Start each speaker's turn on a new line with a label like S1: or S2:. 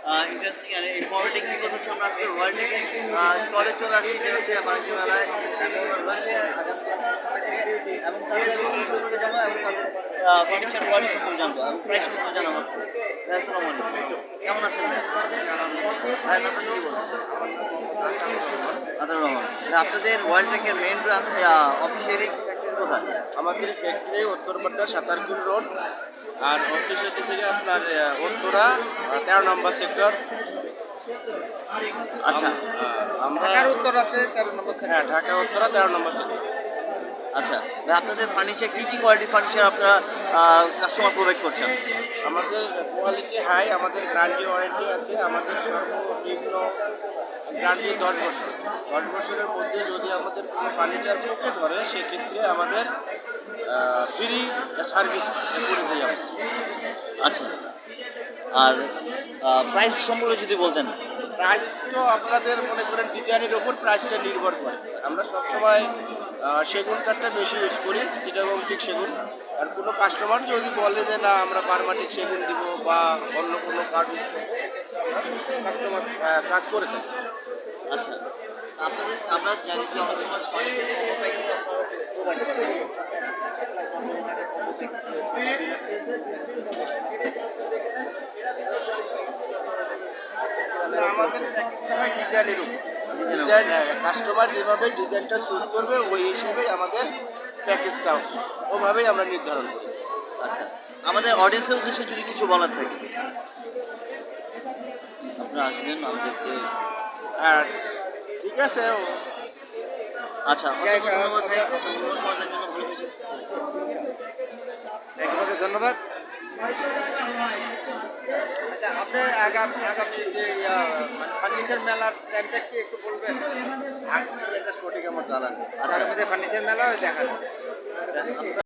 S1: Interesting R informative because হচ্ছে আমরা আজকে ওয়ার্ল্ড থেকে স্টলে চলে আসছি যে হচ্ছে বাণিজ্য মেলায় এবং হচ্ছে থাকবে এবং তাদের শোরুম সম্পর্কে জানবো এবং তাদের ফার্নিচার কোয়ালিটি সম্পর্কে জানবো এবং প্রাইস সম্পর্কে জানাবো। আসসালামু আলাইকুম, কেমন আছেন ভাই? নতুন কি বলুন? আদার রহমান, আপনাদের ওয়ার্ল্ড টেকের মেইন ব্রাঞ্চ অফিসিয়ালি কোথায়?
S2: আমাদের ফ্যাক্টরি উত্তরপাড়া সাতারকুল রোড, আর অফিস হচ্ছে আপনার উত্তরা 13 নম্বর সেক্টর।
S1: আচ্ছা,
S2: আমরা উত্তরাতে 13 নম্বর, হ্যাঁ ঢাকা উত্তরা 13 নম্বর সেক্টর।
S1: আচ্ছা ভাই, আপনাদের ফার্নিচার কী কী কোয়ালিটি ফার্নিচার আপনারা কাস্টমার প্রোভাইড করছেন?
S2: আমাদের কোয়ালিটি হাই, আমাদের গ্যারান্টি ওয়ারেন্টি আছে। আমাদের সর্বনিম্ন গ্যারান্টি 10 বছর। 10 বছরের মধ্যে যদি আমাদের কোনো ফার্নিচার পোকে ধরে সেক্ষেত্রে আমাদের ফ্রি সার্ভিস করে দিয়ে যাবে।
S1: আচ্ছা, আর প্রাইস সম্পর্কে যদি বলতেন।
S2: প্রাইস তো আপনাদের মনে করেন ডিজাইনের ওপর প্রাইসটা নির্ভর করে। আমরা সবসময় সেগুন কাঠটা বেশি ইউজ করি, চিটাগং টিক সেগুন। আর কোনো কাস্টমার যদি বলে যে না আমরা বার্মাটিক সেগুন দিব বা অন্য কোনো কাঠ ইউজ করবো, কাস্টমার কাজ করে থাকি।
S1: আচ্ছা, আপনাদের আমরা জানি যে অনেক সময় ফার্নিচার কম্বো প্যাকেজ প্রোভাইড করেন।
S2: আমাদের প্যাকেজটা হয় ডিজাইনের উপর। ডিজাইন কাস্টমার যেভাবে ডিজাইনটা চুজ করবে ওই হিসেবেই আমাদের প্যাকেজটা ওভাবেই আমরা নির্ধারণ করি।
S1: আচ্ছা, আমাদের অডিয়েন্সের উদ্দেশ্যে যদি কিছু বলার থাকে, আপনারা আসবেন আমাদেরকে।
S2: হ্যাঁ ঠিক আছে।
S1: আচ্ছা, অসংখ্য ধন্যবাদ ভাই, ধন্যবাদ সমাজের জন্য ভালো থাকবেন।
S2: আপনাকে ধন্যবাদ।
S3: আচ্ছা, আপনি আগামী যে ফার্নিচার মেলার টাইমটা কি একটু বলবেন?
S2: এটা সঠিক আমার জানা নেই।
S3: আগামীতে ফার্নিচার মেলা দেখা যাবে।